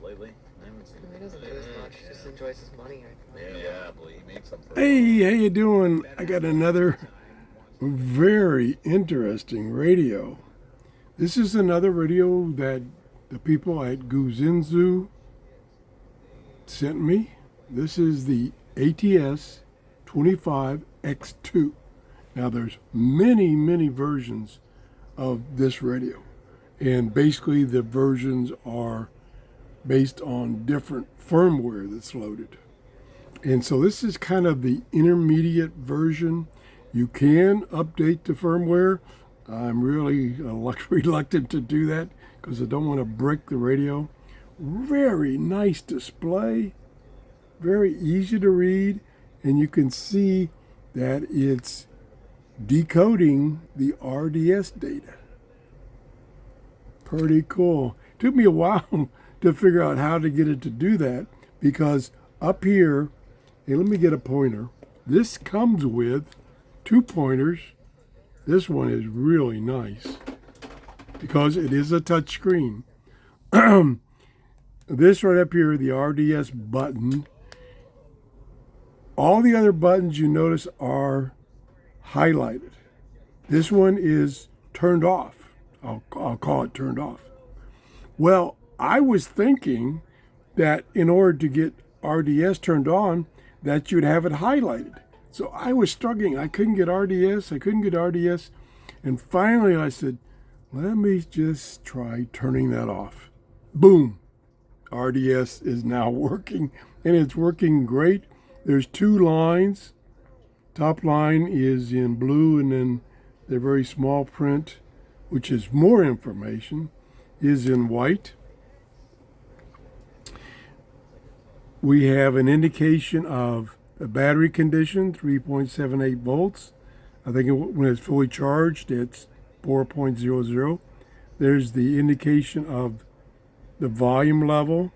lately. I haven't seen He doesn't do as much. Just enjoys his money. Yeah, but he makes them for Hey, how you doing? I got another very interesting radio. This is another radio that the people at GOOZEEZOO sent me. This is the ATS25X2. Now there's many versions of this radio. And basically the versions are based on different firmware that's loaded. And so this is kind of the intermediate version. You can update the firmware. I'm really reluctant to do that because I don't want to break the radio. Very nice display, very easy to read, and you can see that it's decoding the RDS data. Pretty cool. Took me a while to figure out how to get it to do that because up here, hey, let me get a pointer. This comes with 2 pointers. This one is really nice because it is a touch screen. This right up here, the RDS button. All the other buttons you notice are highlighted. This one is turned off. I'll call it turned off. Well, I was thinking that in order to get RDS turned on, that you'd have it highlighted. So I was struggling. I couldn't get RDS. And finally I said, let me just try turning that off. Boom. RDS is now working, and it's working great. There's 2 lines. Top line is in blue, and then the very small print, which is more information, is in white. We have an indication of the battery condition, 3.78 volts. I think when it's fully charged, it's 4.00. There's the indication of the volume level.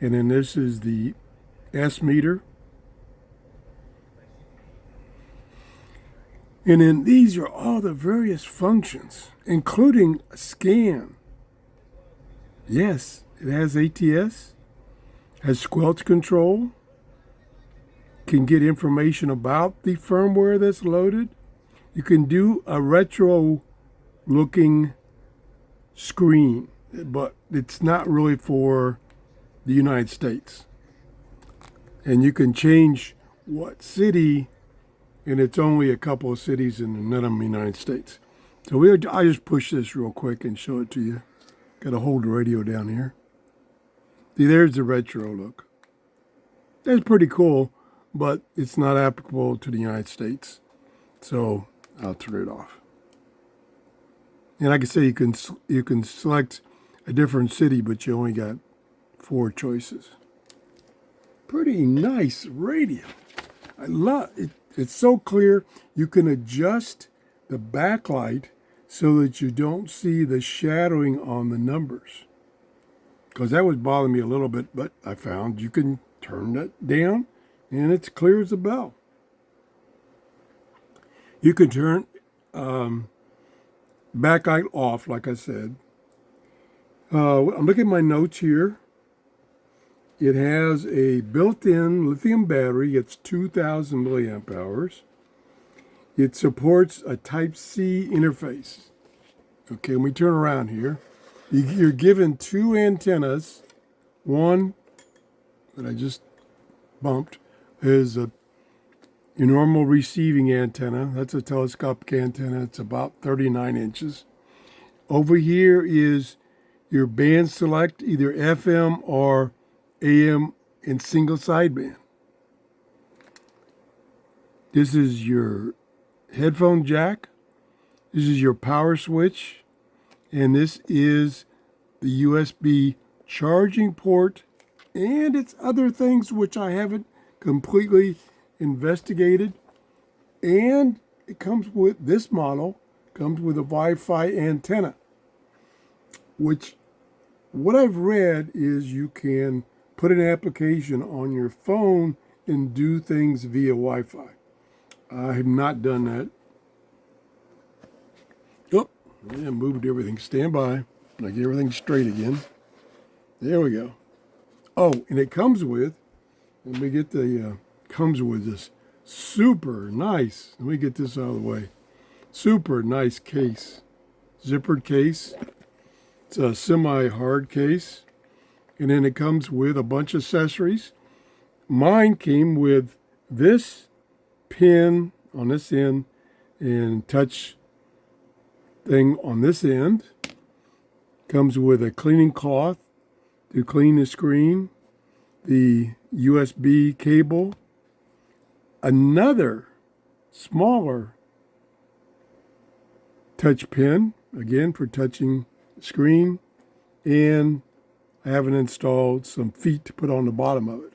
And then this is the S meter. And then these are all the various functions, including a scan. Yes, it has ATS, has squelch control, can get information about the firmware that's loaded. You can do a retro looking screen, but it's not really for the United States. And you can change what city, and it's only a couple of cities in none of them United States. So I just push this real quick and show it to you. Got to hold the radio down here. See, there's the retro look. That's pretty cool, but it's not applicable to the United States. So I'll turn it off. And like I say, you can select a different city, but you only got 4 choices. Pretty nice radio. I love it. It's so clear. You can adjust the backlight so that you don't see the shadowing on the numbers. Because that was bothering me a little bit, but I found you can turn that down and it's clear as a bell. You can turn backlight off, like I said. I'm looking at my notes here. It has a built-in lithium battery. It's 2,000 milliamp hours. It supports a Type-C interface. Okay, let me turn around here. You're given 2 antennas. One that I just bumped is your normal receiving antenna. That's a telescopic antenna. It's about 39 inches. Over here is your band select, either FM or AM in single sideband. This is your headphone jack. This is your power switch. And this is the USB charging port. And it's other things which I haven't completely investigated. And it comes with, this model comes with a Wi-Fi antenna, which what I've read is you can put an application on your phone and do things via Wi-Fi. I have not done that. Oh, I moved everything. Stand by. I get everything straight again. There we go. Oh, and it comes with, let me get the, comes with this super nice, let me get this out of the way, super nice case. Zippered case. It's a semi-hard case. And then it comes with a bunch of accessories. Mine came with this pin on this end and touch thing on this end. Comes with a cleaning cloth to clean the screen, the USB cable, another smaller touch pin, again for touching the screen, and I haven't installed some feet to put on the bottom of it.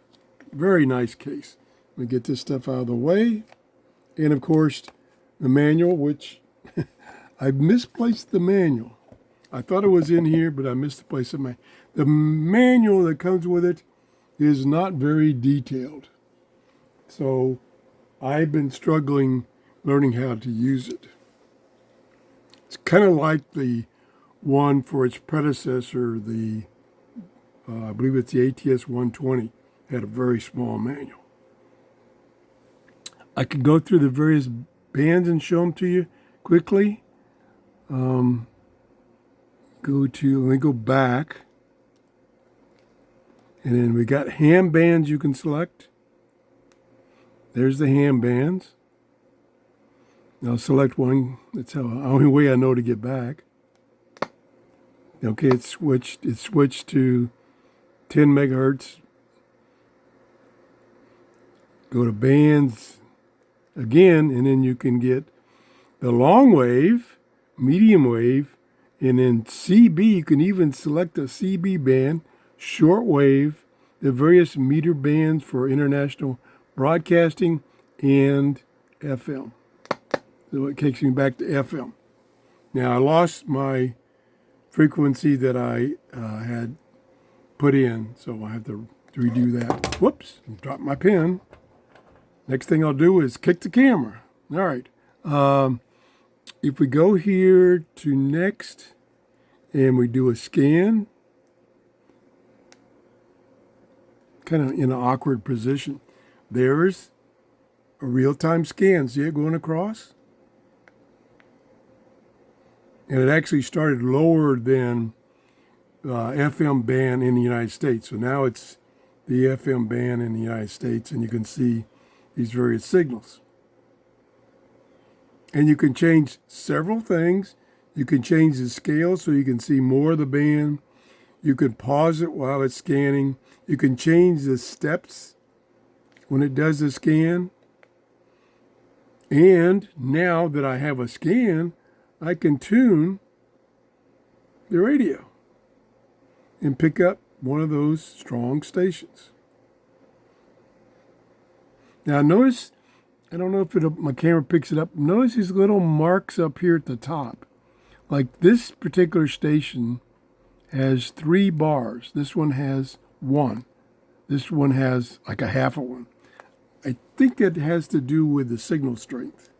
Very nice case. Let me get this stuff out of the way. And of course, the manual, which I misplaced the manual. I thought it was in here, but I misplaced the manual. The manual that comes with it is not very detailed. So I've been struggling learning how to use it. It's kind of like the one for its predecessor, the I believe it's the ATS120, had a very small manual. I can go through the various bands and show them to you quickly. Let me go back. And then we got hand bands you can select. There's the hand bands. I'll select one. That's the only way I know to get back. Okay, it's switched. It's switched to 10 megahertz. Go to bands again, and then you can get the long wave, medium wave, and then CB. You can even select a CB band, short wave, the various meter bands for international broadcasting, and FM. So it takes me back to FM. Now I lost my frequency that I had put in, so I have to redo that. Whoops, dropped my pen. Next thing I'll do is kick the camera. All right. If we go here to next and we do a scan, kind of in an awkward position, there's a real-time scan. See it going across? And it actually started lower than FM band in the United States. So now it's the FM band in the United States, and you can see these various signals. And you can change several things. You can change the scale so you can see more of the band. You can pause it while it's scanning. You can change the steps when it does the scan. And now that I have a scan, I can tune the radio and pick up one of those strong stations. Now notice, I don't know if my camera picks it up, notice these little marks up here at the top. Like this particular station has 3 bars. This one has 1. This one has like a half of one. I think it has to do with the signal strength.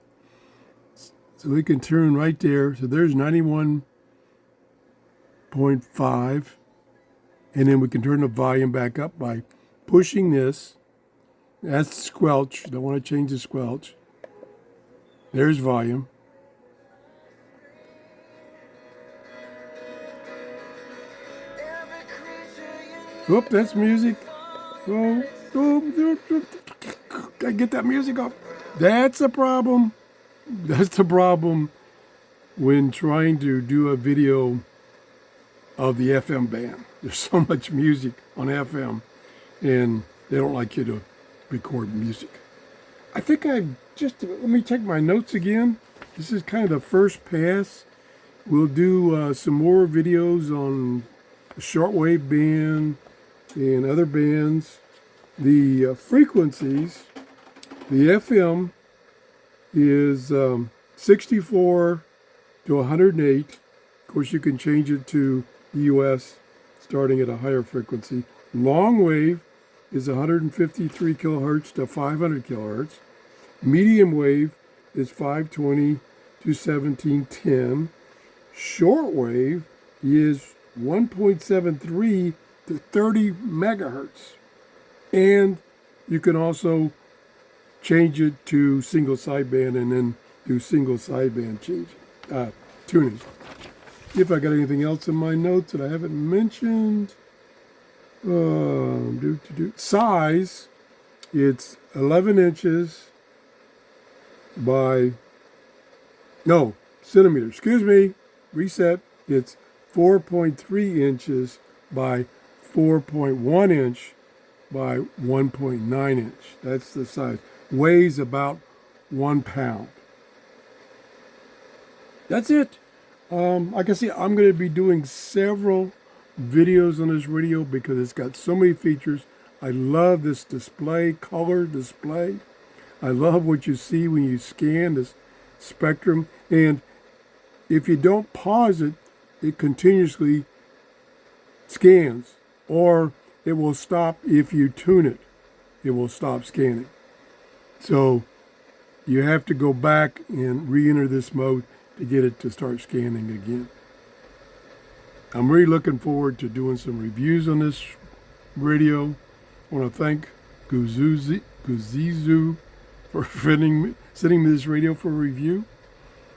So we can turn right there. So there's 91.5. And then we can turn the volume back up by pushing this. That's squelch. Don't want to change the squelch. There's volume. Whoop, that's music. Oh, gotta get that music off. That's a problem. That's the problem when trying to do a video of the FM band. There's so much music on FM, and they don't like you to record music. I think let me check my notes again. This is kind of the first pass. We'll do some more videos on the shortwave band and other bands. The frequencies, the FM is 64 to 108. Of course, you can change it to the US starting at a higher frequency. Long wave is 153 kilohertz to 500 kilohertz. Medium wave is 520 to 1710. Short wave is 1.73 to 30 megahertz. And you can also change it to single sideband and then do single sideband tuning. See if I got anything else in my notes that I haven't mentioned. Size, it's 11 inches by, no, centimeters, excuse me, reset. It's 4.3 inches by 4.1 inch by 1.9 inch. That's the size. Weighs about 1 pound. That's it. Like I say, I'm going to be doing several videos on this radio because it's got so many features. I love this display, color display. I love what you see when you scan this spectrum. And if you don't pause it, it continuously scans, or it will stop if you tune it. It will stop scanning. So you have to go back and re-enter this mode to get it to start scanning again. I'm really looking forward to doing some reviews on this radio. I want to thank GOOZEEZOO for sending me this radio for a review.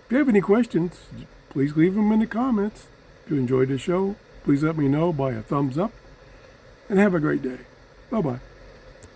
If you have any questions, please leave them in the comments. If you enjoyed the show, please let me know by a thumbs up. And have a great day. Bye-bye.